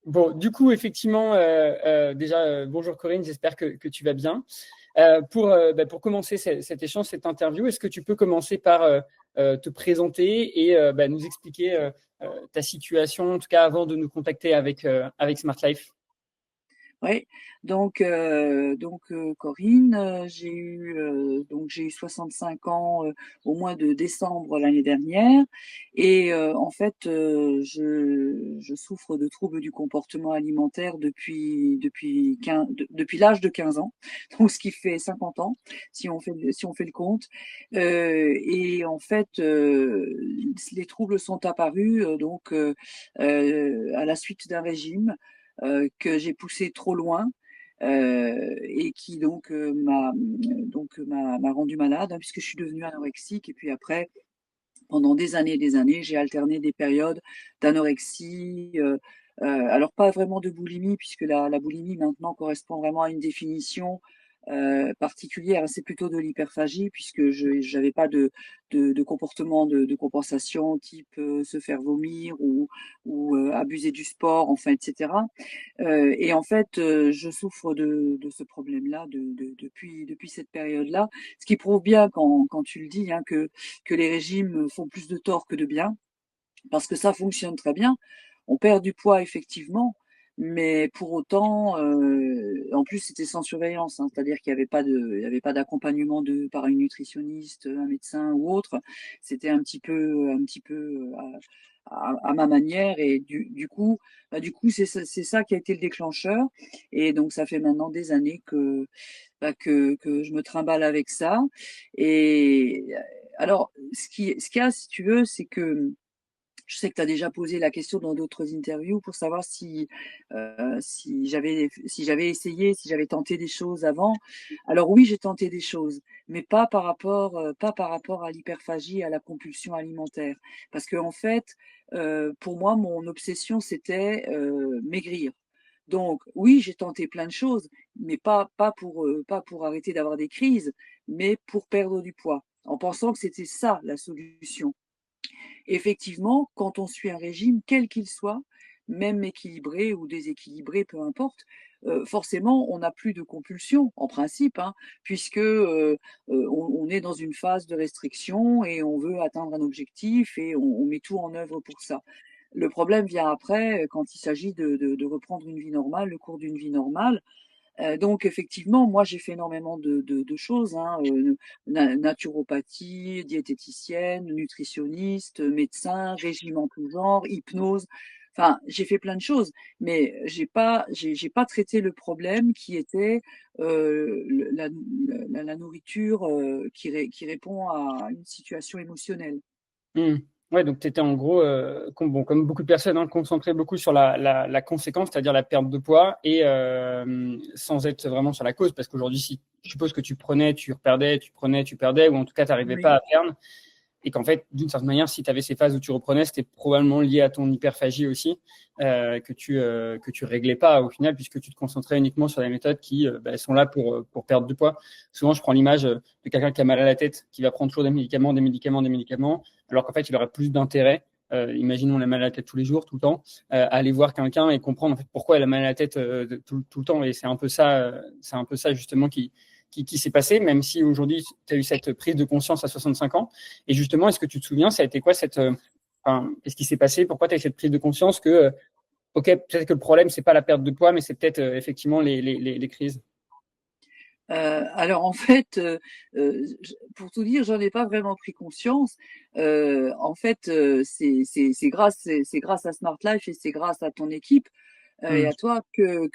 Bon, du coup, effectivement, déjà, bonjour Corinne, j'espère que tu vas bien. Pour commencer cet échange, cette interview, est-ce que tu peux commencer par te présenter et nous expliquer ta situation, en tout cas avant de nous contacter avec Smart Life? Oui, Corinne, j'ai eu 65 ans au mois de décembre l'année dernière et en fait je souffre de troubles du comportement alimentaire depuis l'âge de 15 ans, donc ce qui fait 50 ans si on fait le compte. Et en fait les troubles sont apparus à la suite d'un régime que j'ai poussé trop loin et qui m'a rendu malade, hein, puisque je suis devenue anorexique. Et puis après, pendant des années, j'ai alterné des périodes d'anorexie. Alors pas vraiment de boulimie, puisque la boulimie maintenant correspond vraiment à une définition particulière. C'est plutôt de l'hyperphagie, puisque je n'avais pas de comportement de compensation type se faire vomir ou abuser du sport, enfin, etc. Et en fait, je souffre de ce problème-là depuis cette période-là, ce qui prouve bien quand tu le dis, hein, que les régimes font plus de tort que de bien, parce que ça fonctionne très bien. On perd du poids effectivement, mais pour autant, en plus c'était sans surveillance, hein, c'est-à-dire il y avait pas d'accompagnement par une nutritionniste, un médecin ou autre. C'était un petit peu à ma manière et du coup c'est ça qui a été le déclencheur. Et donc ça fait maintenant des années que je me trimballe avec ça. Et alors ce qu'il y a, si tu veux, c'est que je sais que tu as déjà posé la question dans d'autres interviews pour savoir si j'avais essayé, si j'avais tenté des choses avant. Alors oui, j'ai tenté des choses, mais pas par rapport à l'hyperphagie, à la compulsion alimentaire. Parce que en fait, pour moi, mon obsession, c'était maigrir. Donc oui, j'ai tenté plein de choses, mais pas pour arrêter d'avoir des crises, mais pour perdre du poids, en pensant que c'était ça la solution. Effectivement, quand on suit un régime, quel qu'il soit, même équilibré ou déséquilibré, peu importe, forcément, on n'a plus de compulsion, en principe, hein, puisque on est dans une phase de restriction et on veut atteindre un objectif et on met tout en œuvre pour ça. Le problème vient après, quand il s'agit de reprendre une vie normale, le cours d'une vie normale. Donc effectivement, moi j'ai fait énormément de choses, hein, naturopathie, diététicienne, nutritionniste, médecin, régime en tout genre, hypnose. Enfin, j'ai fait plein de choses, mais j'ai pas traité le problème qui était la nourriture qui répond à une situation émotionnelle. Hmm. Ouais, donc tu étais en gros, comme beaucoup de personnes, hein, concentré beaucoup sur la conséquence, c'est-à-dire la perte de poids, et sans être vraiment sur la cause, parce qu'aujourd'hui, si je suppose que tu prenais, tu reperdais, tu prenais, tu perdais, ou en tout cas, tu n'arrivais pas Oui, à perdre, et qu'en fait, d'une certaine manière, si tu avais ces phases où tu reprenais, c'était probablement lié à ton hyperphagie aussi, que tu réglais pas au final, puisque tu te concentrais uniquement sur les méthodes qui sont là pour perdre du poids. Souvent, je prends l'image de quelqu'un qui a mal à la tête, qui va prendre toujours des médicaments, des médicaments, des médicaments, alors qu'en fait, il aurait plus d'intérêt. Imaginons la mal à la tête tous les jours, tout le temps, à aller voir quelqu'un et comprendre en fait pourquoi elle a mal à la tête tout le temps. Et c'est un peu ça justement qui s'est passé, même si aujourd'hui tu as eu cette prise de conscience à 65 ans. Et justement, est-ce que tu te souviens, ça a été quoi qu'est-ce qui s'est passé? Pourquoi tu as eu cette prise de conscience que, ok, peut-être que le problème, c'est pas la perte de poids, mais c'est peut-être effectivement les crises? alors en fait, pour tout dire, j'en ai pas vraiment pris conscience. En fait, c'est grâce à Smart Life et c'est grâce à ton équipe et Hmm. à toi que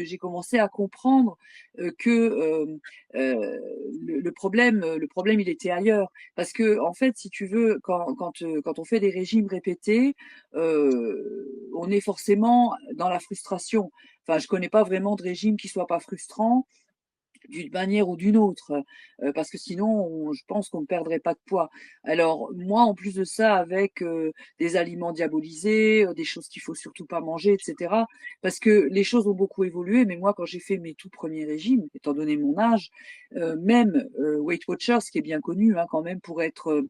j'ai commencé à comprendre que le problème il était ailleurs. Parce que en fait, si tu veux, quand on fait des régimes répétés, on est forcément dans la frustration. Enfin, je connais pas vraiment de régime qui soit pas frustrant d'une manière ou d'une autre, parce que sinon, je pense qu'on ne perdrait pas de poids. Alors moi, en plus de ça, avec des aliments diabolisés, des choses qu'il faut surtout pas manger, etc. Parce que les choses ont beaucoup évolué, mais moi, quand j'ai fait mes tout premiers régimes, étant donné mon âge, même Weight Watchers, qui est bien connu hein, quand même pour être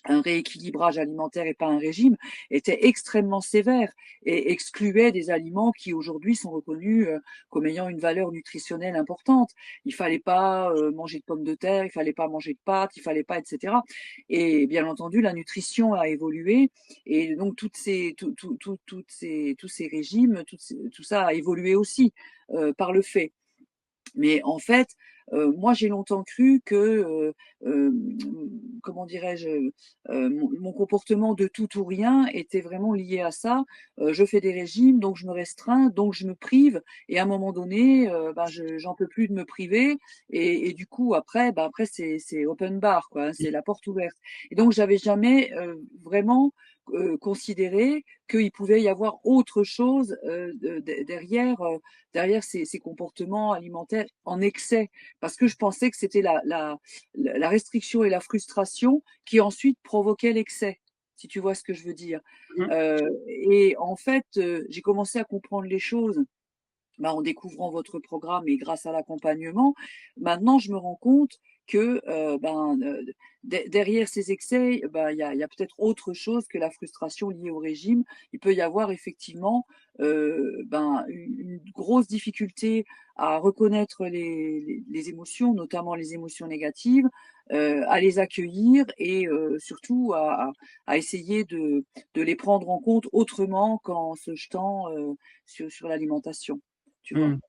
un rééquilibrage alimentaire et pas un régime, était extrêmement sévère et excluait des aliments qui aujourd'hui sont reconnus comme ayant une valeur nutritionnelle importante. Il fallait pas manger de pommes de terre, il fallait pas manger de pâtes, il fallait pas, etc. Et bien entendu, la nutrition a évolué et donc tous ces régimes, tout ça a évolué aussi par le fait. Mais en fait, moi j'ai longtemps cru que, comment dirais-je, mon comportement de tout ou rien était vraiment lié à ça. Je fais des régimes, donc je me restreins, donc je me prive, et à un moment donné, ben j'en peux plus de me priver, et du coup après, ben après c'est open bar quoi, hein, c'est la porte ouverte. Et donc j'avais jamais vraiment considéré qu'il pouvait y avoir autre chose derrière ces comportements alimentaires en excès, parce que je pensais que c'était la restriction et la frustration qui ensuite provoquaient l'excès, si tu vois ce que je veux dire. Mhm. Et en fait, j'ai commencé à comprendre les choses en découvrant votre programme et grâce à l'accompagnement. Maintenant, je me rends compte que derrière ces excès, y a peut-être autre chose que la frustration liée au régime. Il peut y avoir effectivement une grosse difficulté à reconnaître les émotions, notamment les émotions négatives, à les accueillir et surtout à essayer de les prendre en compte autrement qu'en se jetant sur l'alimentation. Tu vois. Mhm.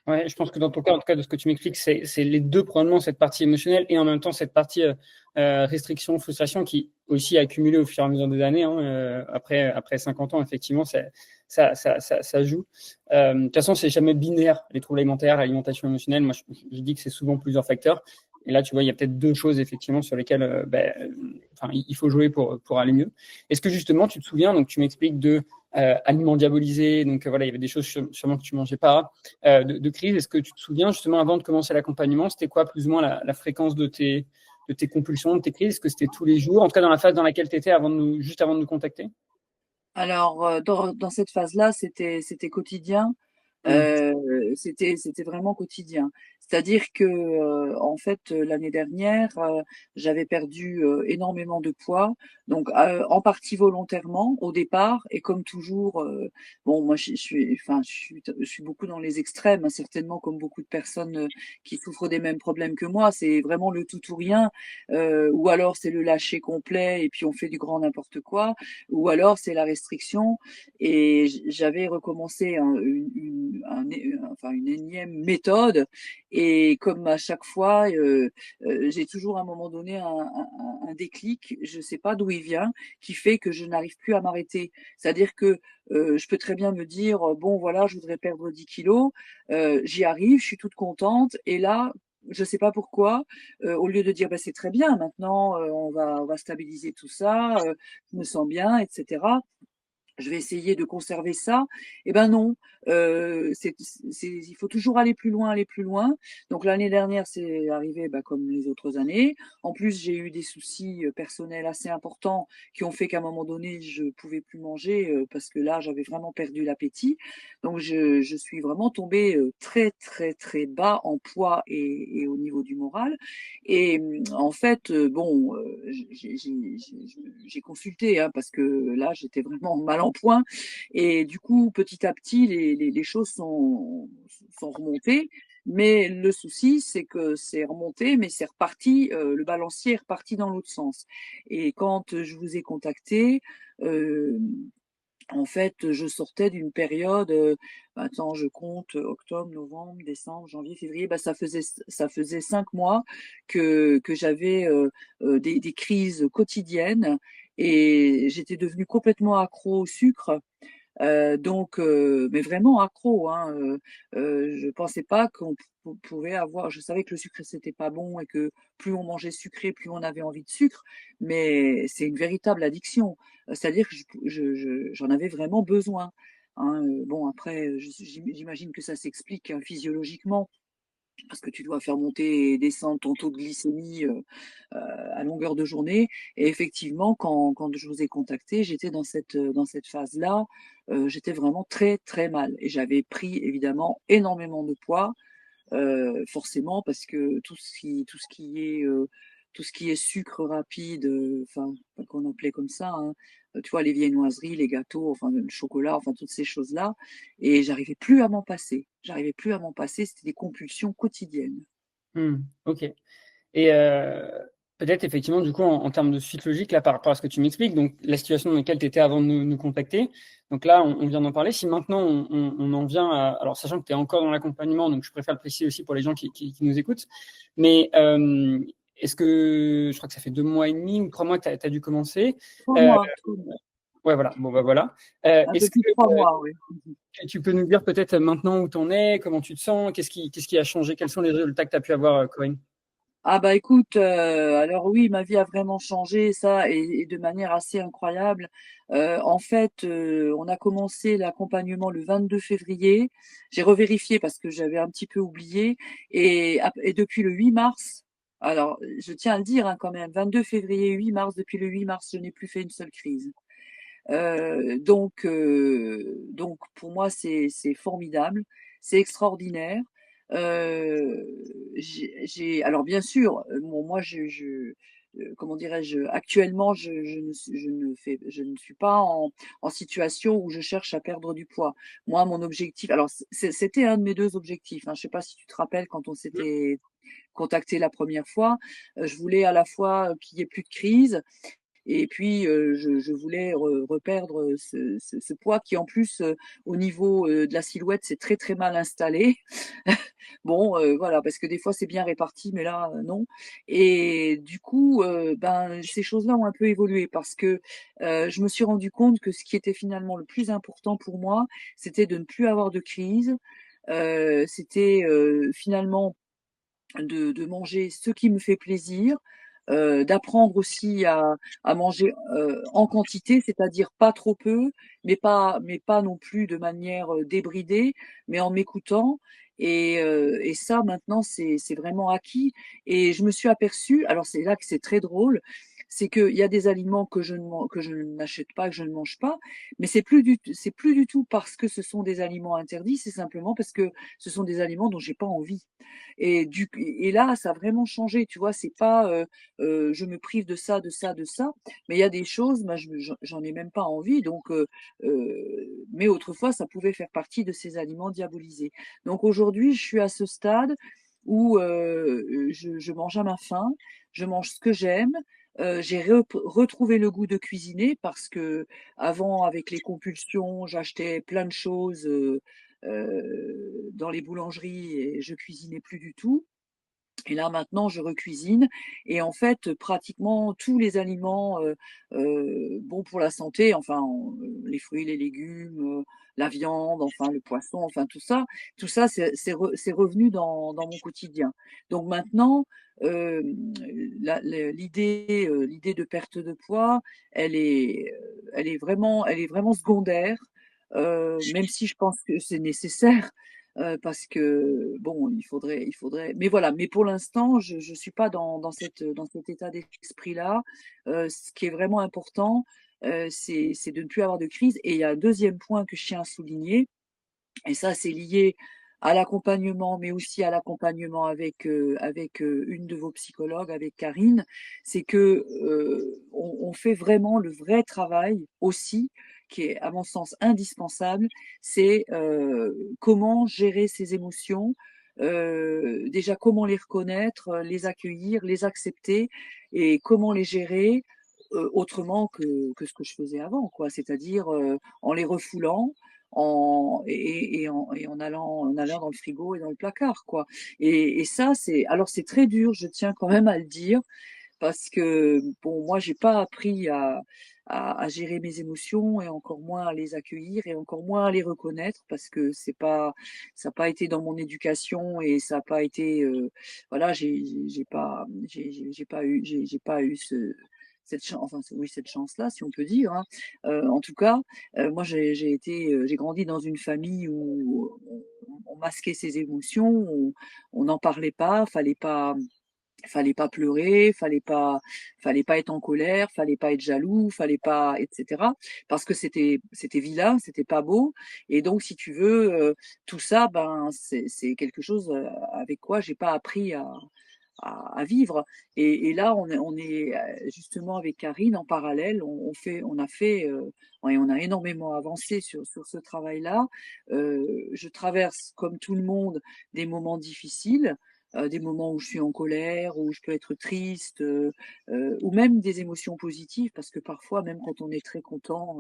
Ouais, je pense que dans ton cas, en tout cas, de ce que tu m'expliques, c'est les deux, probablement, cette partie émotionnelle et en même temps cette partie restriction, frustration qui aussi a accumulé au fur et à mesure des années. Hein, après 50 ans, effectivement, ça joue. De toute façon, c'est jamais binaire, les troubles alimentaires, l'alimentation émotionnelle. Moi, je dis que c'est souvent plusieurs facteurs. Et là, tu vois, il y a peut-être deux choses, effectivement, sur lesquelles enfin, il faut jouer pour aller mieux. Est-ce que, justement, tu te souviens, donc tu m'expliques de aliments diabolisés, donc voilà, il y avait des choses sûrement que tu mangeais pas de crise. Est-ce que tu te souviens, justement, avant de commencer l'accompagnement, c'était quoi plus ou moins la fréquence de tes compulsions, de tes crises? Est-ce que c'était tous les jours, en tout cas dans la phase dans laquelle tu étais juste avant de nous contacter? Alors, dans cette phase-là, c'était quotidien. Mmh. C'était vraiment quotidien. C'est-à-dire que en fait l'année dernière j'avais perdu énormément de poids, donc en partie volontairement au départ et comme toujours bon moi je suis beaucoup dans les extrêmes hein, certainement comme beaucoup de personnes qui souffrent des mêmes problèmes que moi, c'est vraiment le tout ou rien ou alors c'est le lâcher complet et puis on fait du grand n'importe quoi ou alors c'est la restriction et j'avais recommencé enfin, une énième méthode. Et comme à chaque fois, j'ai toujours à un moment donné un déclic, je ne sais pas d'où il vient, qui fait que je n'arrive plus à m'arrêter. C'est-à-dire que je peux très bien me dire, bon voilà, je voudrais perdre 10 kilos, j'y arrive, je suis toute contente, et là, je ne sais pas pourquoi, au lieu de dire bah, c'est très bien, maintenant on va stabiliser tout ça, je me sens bien, etc. Je vais essayer de conserver ça. Eh ben non, il faut toujours aller plus loin, aller plus loin. Donc l'année dernière, c'est arrivé comme les autres années. En plus, j'ai eu des soucis personnels assez importants qui ont fait qu'à un moment donné, je pouvais plus manger parce que là, j'avais vraiment perdu l'appétit. Donc je suis vraiment tombée très très très bas en poids et au niveau du moral. Et en fait, bon, j'ai consulté hein, parce que là, j'étais vraiment mal en point. Et du coup, petit à petit, les choses sont remontées. Mais le souci, c'est que c'est remonté, mais c'est reparti, le balancier est reparti dans l'autre sens. Et quand je vous ai contacté, euh, en fait, je sortais d'une période, attends, je compte octobre, novembre, décembre, janvier, février, ça faisait 5 mois que j'avais des crises quotidiennes et j'étais devenue complètement accro au sucre. Mais vraiment accro, hein. Je pensais pas qu'on pouvait avoir. Je savais que le sucre c'était pas bon et que plus on mangeait sucré, plus on avait envie de sucre. Mais c'est une véritable addiction. C'est-à-dire que j'en avais vraiment besoin. Hein. Bon après, j'imagine que ça s'explique hein, physiologiquement parce que tu dois faire monter et descendre ton taux de glycémie à longueur de journée. Et effectivement, quand je vous ai contacté, j'étais dans cette phase-là. J'étais vraiment très, très mal. Et j'avais pris évidemment énormément de poids, forcément, parce que tout ce qui est tout ce qui est sucre rapide, enfin qu'on appelait comme ça, hein, tu vois, les viennoiseries, les gâteaux, enfin le chocolat, enfin toutes ces choses-là. Et j'arrivais plus à m'en passer. J'arrivais plus à m'en passer. C'était des compulsions quotidiennes. Ok. Et peut-être effectivement, du coup, en termes de suite logique, là, par rapport à ce que tu m'expliques, donc la situation dans laquelle tu étais avant de nous contacter, donc là, on vient d'en parler. Si maintenant on en vient à, alors sachant que tu es encore dans l'accompagnement, donc je préfère le préciser aussi pour les gens qui nous écoutent, mais est-ce que, je crois que ça fait 2 mois et demi ou 3 mois que tu as dû commencer. Trois Euh, mois, ouais, voilà, bon, bah voilà. un peu Est-ce plus de que 3 mois, oui. tu peux nous dire peut-être maintenant où tu en es, comment tu te sens, qu'est-ce qui a changé, quels sont les résultats que tu as pu avoir, Corinne? Ah bah écoute, alors oui, ma vie a vraiment changé, ça, et de manière assez incroyable. En fait, on a commencé l'accompagnement le 22 février. J'ai revérifié parce que j'avais un petit peu oublié. Et depuis le 8 mars, alors je tiens à le dire, hein, quand même, 22 février, 8 mars, depuis le 8 mars, je n'ai plus fait une seule crise. Donc pour moi, c'est formidable, c'est extraordinaire. Euh, alors bien sûr, bon, moi, comment dirais-je, actuellement, je ne suis pas en situation où je cherche à perdre du poids. Moi, mon objectif, alors c'était un de mes deux objectifs, hein. Je sais pas si tu te rappelles quand on s'était contacté la première fois, je voulais à la fois qu'il y ait plus de crise et puis, je voulais reperdre ce poids qui, en plus, au niveau de la silhouette, c'est très très mal installé. Bon, voilà, parce que des fois c'est bien réparti, mais là, non. Et du coup, ben, ces choses-là ont un peu évolué parce que je me suis rendu compte que ce qui était finalement le plus important pour moi, c'était de ne plus avoir de crise. C'était finalement de manger ce qui me fait plaisir, d'apprendre aussi à manger en quantité, c'est-à-dire pas trop peu, mais pas non plus de manière débridée, mais en m'écoutant. Et ça, maintenant, c'est vraiment acquis. Et je me suis aperçue, alors c'est là que c'est très drôle, c'est qu'il y a des aliments que je n'achète pas, que je ne mange pas, mais c'est plus du tout parce que ce sont des aliments interdits, c'est simplement parce que ce sont des aliments dont j'ai pas envie. Et là, ça a vraiment changé, tu vois. C'est pas, je me prive de ça, de ça, de ça, mais il y a des choses, moi, j'en ai même pas envie. Donc, mais autrefois, ça pouvait faire partie de ces aliments diabolisés. Donc aujourd'hui, je suis à ce stade où je mange à ma faim, je mange ce que j'aime. J'ai retrouvé le goût de cuisiner parce que avant, avec les compulsions, j'achetais plein de choses dans les boulangeries et je cuisinais plus du tout. Et là maintenant, je recuisine et en fait, pratiquement tous les aliments bons pour la santé, enfin les fruits, les légumes, la viande, enfin le poisson, enfin tout ça, c'est revenu dans mon quotidien. Donc maintenant, euh, l'idée de perte de poids, elle est vraiment secondaire, même si je pense que c'est nécessaire parce que bon, il faudrait. Mais voilà. Mais pour l'instant, je suis pas dans cet état d'esprit-là. Ce qui est vraiment important, c'est de ne plus avoir de crise. Et il y a un deuxième point que je tiens à souligner, et ça, c'est lié à l'accompagnement, mais aussi à l'accompagnement avec une de vos psychologues, avec Karine, c'est que on fait vraiment le vrai travail aussi, qui est à mon sens indispensable, c'est comment gérer ses émotions, déjà comment les reconnaître, les accueillir, les accepter, et comment les gérer autrement que ce que je faisais avant, quoi. C'est-à-dire en les refoulant, en allant dans le frigo et dans le placard, quoi. Et ça, alors c'est très dur, je tiens quand même à le dire, parce que bon, moi, j'ai pas appris à gérer mes émotions et encore moins à les accueillir et encore moins à les reconnaître parce que ça n'a pas été dans mon éducation et ça n'a pas été, voilà, j'ai pas eu cette chance, enfin oui, cette chance-là, si on peut dire, hein. En tout cas, moi, j'ai grandi dans une famille où on masquait ses émotions, on n'en parlait pas, fallait pas pleurer, fallait pas être en colère, fallait pas être jaloux, fallait pas, etc. Parce que c'était vilain, c'était pas beau. Et donc, si tu veux, tout ça, ben, c'est quelque chose avec quoi j'ai pas appris à vivre. Et là, on est justement avec Karine en parallèle, on a fait, et on a énormément avancé sur ce travail-là. Je traverse, comme tout le monde, des moments difficiles. Des moments où je suis en colère, où je peux être triste, ou même des émotions positives, parce que parfois, même quand on est très content,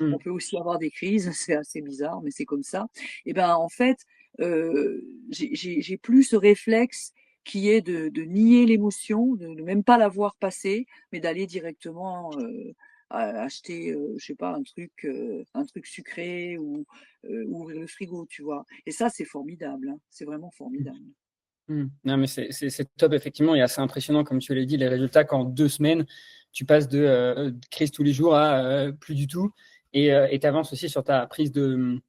on Mm. peut aussi avoir des crises, c'est assez bizarre, mais c'est comme ça. Et ben en fait, j'ai plus ce réflexe qui est de nier l'émotion, de même pas la voir passer, mais d'aller directement acheter, je sais pas, un truc sucré ou ouvrir le frigo, tu vois. Et ça, c'est formidable, hein. C'est vraiment formidable. Non, mais c'est top, effectivement, et assez impressionnant, comme tu l'as dit, les résultats qu'en 2 semaines, tu passes de crise tous les jours à plus du tout, et tu avances aussi sur ta prise de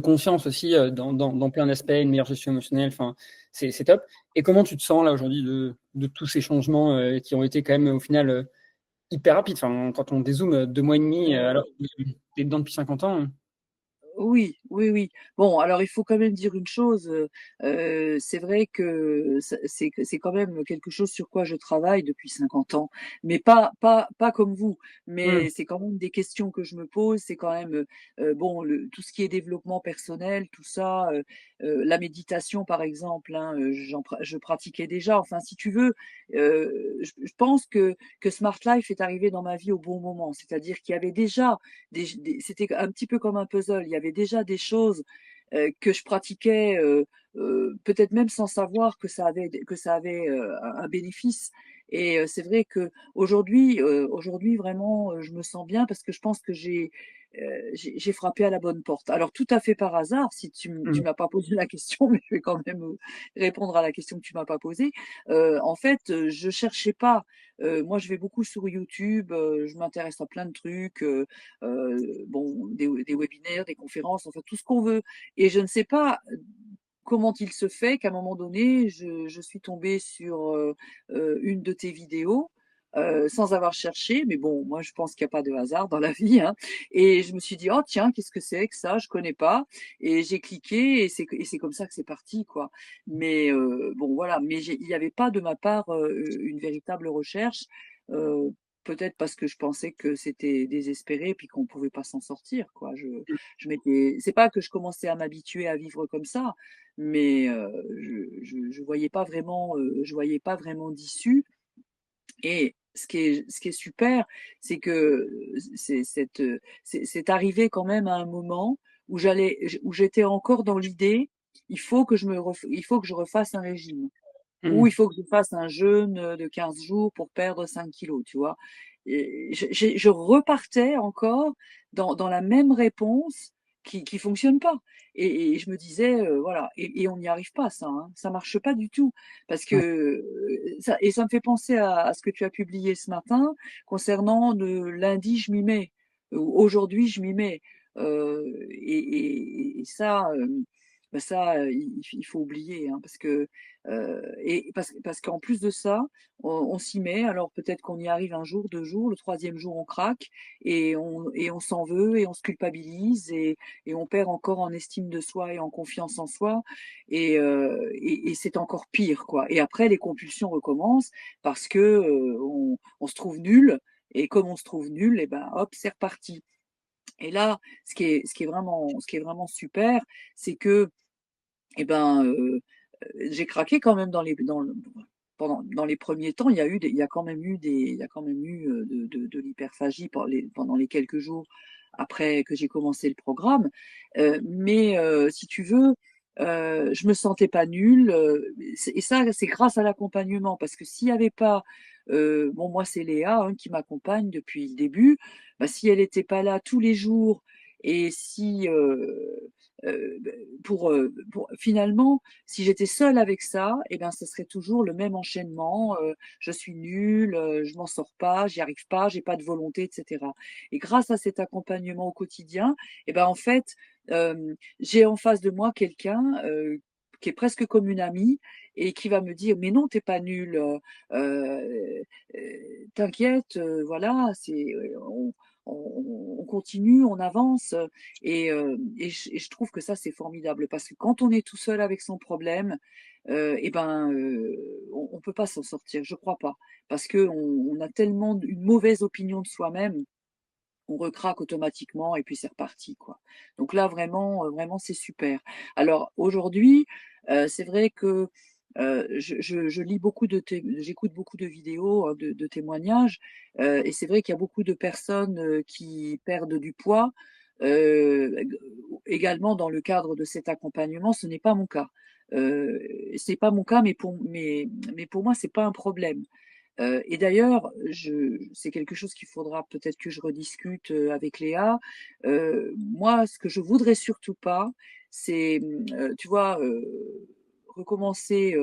conscience aussi dans plein d'aspects, une meilleure gestion émotionnelle, enfin, c'est top. Et comment tu te sens là aujourd'hui de tous ces changements qui ont été quand même au final hyper rapides, enfin, quand on dézoome 2 mois et demi, alors que tu es dedans depuis 50 ans. Oui, oui, oui. Bon, alors il faut quand même dire une chose. C'est vrai que c'est quand même quelque chose sur quoi je travaille depuis 50 ans, mais pas comme vous. Mm. Mais c'est quand même des questions que je me pose. C'est quand même bon, tout ce qui est développement personnel, tout ça, la méditation par exemple. Hein, je pratiquais déjà. Enfin, si tu veux, je pense que Smart Life est arrivé dans ma vie au bon moment. C'est-à-dire qu'il y avait déjà c'était un petit peu comme un puzzle. Il y avait déjà des choses que je pratiquais, peut-être même sans savoir que ça avait un bénéfice. Et c'est vrai que aujourd'hui vraiment, je me sens bien parce que je pense que j'ai frappé à la bonne porte. Alors tout à fait par hasard, si tu Mm. m'as pas posé la question, mais je vais quand même répondre à la question que tu m'as pas posée. En fait, je cherchais pas. Moi, je vais beaucoup sur YouTube, je m'intéresse à plein de trucs, bon, des webinaires, des conférences, enfin tout ce qu'on veut. Et je ne sais pas comment il se fait qu'à un moment donné, je suis tombée sur une de tes vidéos. Sans avoir cherché, mais bon, moi je pense qu'il n'y a pas de hasard dans la vie, hein. Et je me suis dit, oh tiens, qu'est-ce que c'est que ça? Je connais pas. Et j'ai cliqué et c'est comme ça que c'est parti, quoi. Mais bon, voilà. Mais il n'y avait pas de ma part une véritable recherche. Euh, Peut-être parce que je pensais que c'était désespéré puis qu'on pouvait pas s'en sortir, quoi. Je m'étais, c'est pas que je commençais à m'habituer à vivre comme ça, mais je voyais pas vraiment, je voyais pas vraiment d'issue. Et ce qui est super, c'est que c'est arrivé quand même à un moment où j'étais encore dans l'idée, il faut que je refasse un régime, ou Mm. il faut que je fasse un jeûne de 15 jours pour perdre 5 kilos, tu vois. Et je repartais encore dans la même réponse qui fonctionne pas. Et je me disais, voilà, et on n'y arrive pas, ça, hein. Ça marche pas du tout. Parce que, Ouais. et ça me fait penser à ce que tu as publié ce matin concernant le lundi, je m'y mets, ou aujourd'hui, je m'y mets. Et ça, bah ça, il faut oublier, hein, parce que et parce qu'en plus de ça, on s'y met. Alors peut-être qu'on y arrive un jour, 2 jours, le troisième jour on craque et on s'en veut et on se culpabilise et on perd encore en estime de soi et en confiance en soi et c'est encore pire, quoi. Et après les compulsions recommencent parce que on se trouve nul et comme on se trouve nul, et ben hop c'est reparti. Et là, ce qui est vraiment super, c'est que eh ben, j'ai craqué quand même dans les premiers temps. Il y a quand même eu il y a quand même eu de l'hyperphagie pendant les quelques jours après que j'ai commencé le programme. Mais si tu veux, je me sentais pas nulle. Et ça, c'est grâce à l'accompagnement. Parce que s'il y avait pas, bon, moi c'est Léa hein, qui m'accompagne depuis le début. Bah, si elle n'était pas là tous les jours et si euh, pour finalement, si j'étais seule avec ça, eh ben, ce serait toujours le même enchaînement. Je suis nulle, je m'en sors pas, j'y arrive pas, j'ai pas de volonté, etc. Et grâce à cet accompagnement au quotidien, eh ben, en fait, j'ai en face de moi quelqu'un qui est presque comme une amie et qui va me dire mais non t'es pas nulle, t'inquiète, voilà, on continue, on avance et je trouve que ça c'est formidable parce que quand on est tout seul avec son problème, on peut pas s'en sortir, je crois pas, parce que on a tellement une mauvaise opinion de soi-même, on recraque automatiquement et puis c'est reparti quoi. Donc là vraiment, vraiment c'est super. Alors aujourd'hui, c'est vrai que je lis beaucoup j'écoute beaucoup de vidéos, hein, de témoignages, et c'est vrai qu'il y a beaucoup de personnes qui perdent du poids. Également dans le cadre de cet accompagnement, ce n'est pas mon cas. C'est pas mon cas, mais pour moi c'est pas un problème. Et d'ailleurs, c'est quelque chose qu'il faudra peut-être que je rediscute avec Léa. Moi, ce que je voudrais surtout pas, c'est, tu vois, recommencer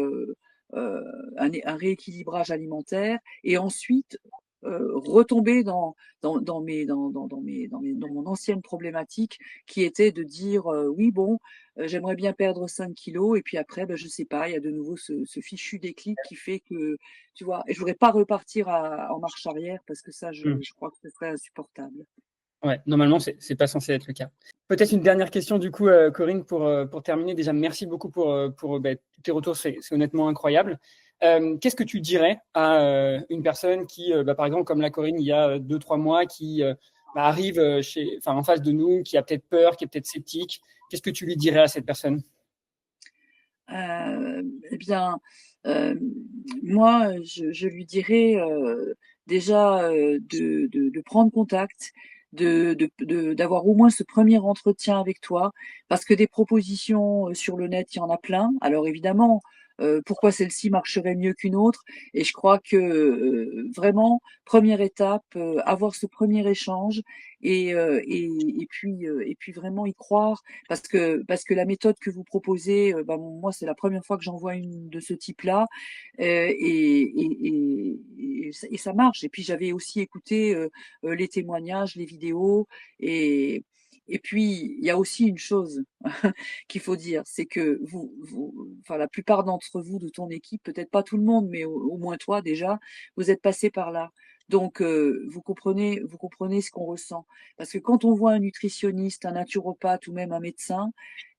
un rééquilibrage alimentaire et ensuite retomber dans mon ancienne problématique qui était de dire oui, bon, j'aimerais bien perdre 5 kilos et puis après, ben, je sais pas, il y a de nouveau ce fichu déclic qui fait que tu vois, et je voudrais pas repartir en marche arrière parce que ça, je crois que ce serait insupportable. Ouais, normalement, c'est pas censé être le cas. Peut-être une dernière question, du coup, Corinne, pour terminer. Déjà, merci beaucoup pour tous tes retours, c'est honnêtement incroyable. Qu'est-ce que tu dirais à une personne qui, par exemple, comme la Corinne, il y a 2, 3 mois, qui arrive en face de nous, qui a peut-être peur, qui est peut-être sceptique. Qu'est-ce que tu lui dirais à cette personne? Eh bien, euh, moi, je lui dirais déjà de prendre contact, d'avoir au moins ce premier entretien avec toi, parce que des propositions sur le net, il y en a plein. Alors évidemment, pourquoi celle-ci marcherait mieux qu'une autre? Et je crois que vraiment, première étape, avoir ce premier échange et puis vraiment y croire parce que la méthode que vous proposez, moi, c'est la première fois que j'en vois une de ce type-là, et ça marche. Et puis j'avais aussi écouté les témoignages, les vidéos, et et puis il y a aussi une chose qu'il faut dire, c'est que enfin la plupart d'entre vous de ton équipe, peut-être pas tout le monde, mais au moins toi déjà, vous êtes passé par là. Donc vous comprenez ce qu'on ressent. Parce que quand on voit un nutritionniste, un naturopathe ou même un médecin,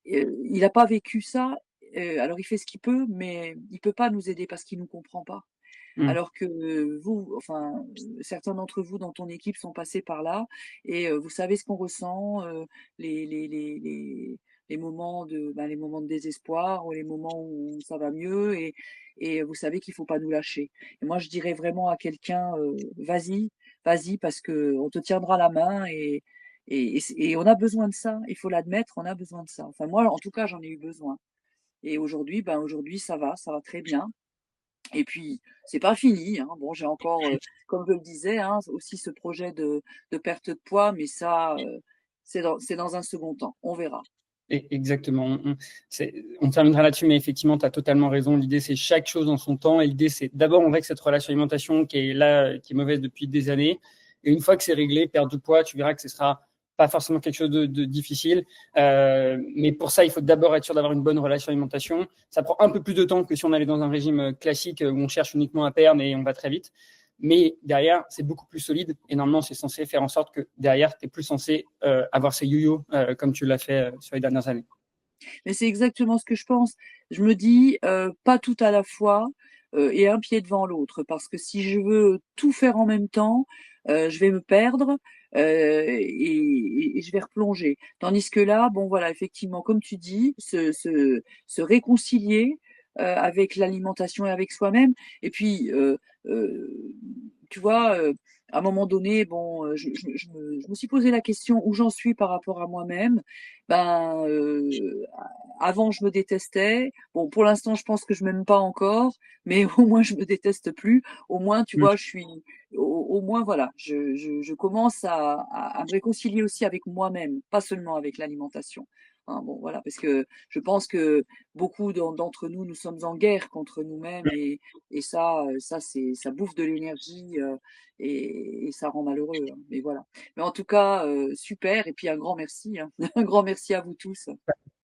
il n'a pas vécu ça. Alors il fait ce qu'il peut, mais il peut pas nous aider parce qu'il nous comprend pas. Hmm. Alors que vous, enfin, certains d'entre vous dans ton équipe sont passés par là et vous savez ce qu'on ressent, les, les, les, les, les moments de désespoir ou les moments où ça va mieux et vous savez qu'il faut pas nous lâcher. Et moi, je dirais vraiment à quelqu'un, vas-y, vas-y, parce que on te tiendra la main et on a besoin de ça. Il faut l'admettre, on a besoin de ça. Enfin, moi, en tout cas, j'en ai eu besoin. Et aujourd'hui, aujourd'hui, ça va très bien. Et puis, c'est pas fini, hein. Bon, j'ai encore, comme je le disais, hein, aussi ce projet de perte de poids, mais ça, c'est dans un second temps. On verra. Exactement. On terminera là-dessus, mais effectivement, tu as totalement raison. L'idée, c'est chaque chose en son temps. Et l'idée, c'est d'abord, on règle cette relation alimentation qui est là, qui est mauvaise depuis des années. Et une fois que c'est réglé, perdre du poids, tu verras que ce sera pas forcément quelque chose de difficile. Mais pour ça, il faut d'abord être sûr d'avoir une bonne relation alimentation. Ça prend un peu plus de temps que si on allait dans un régime classique où on cherche uniquement à perdre et on va très vite. Mais derrière, c'est beaucoup plus solide. Et normalement, c'est censé faire en sorte que derrière, tu es plus censé avoir ces yo-yo comme tu l'as fait sur les dernières années. Mais c'est exactement ce que je pense. Je me dis, pas tout à la fois et un pied devant l'autre, parce que si je veux tout faire en même temps, je vais me perdre et je vais replonger. Tandis que là, bon voilà, effectivement, comme tu dis, se réconcilier avec l'alimentation et avec soi-même, et puis euh, tu vois. À un moment donné, bon, je me suis posé la question où j'en suis par rapport à moi-même. Ben, avant, je me détestais. Bon, pour l'instant, je pense que je m'aime pas encore, mais au moins, je me déteste plus. Au moins, tu Mm. vois, au moins, voilà, je commence à me réconcilier aussi avec moi-même, pas seulement avec l'alimentation. Hein, bon, voilà, parce que je pense que beaucoup d'entre nous, nous sommes en guerre contre nous-mêmes et ça bouffe de l'énergie et ça rend malheureux. Hein, mais voilà. Mais en tout cas, super. Et puis un grand merci, hein. Un grand merci à vous tous.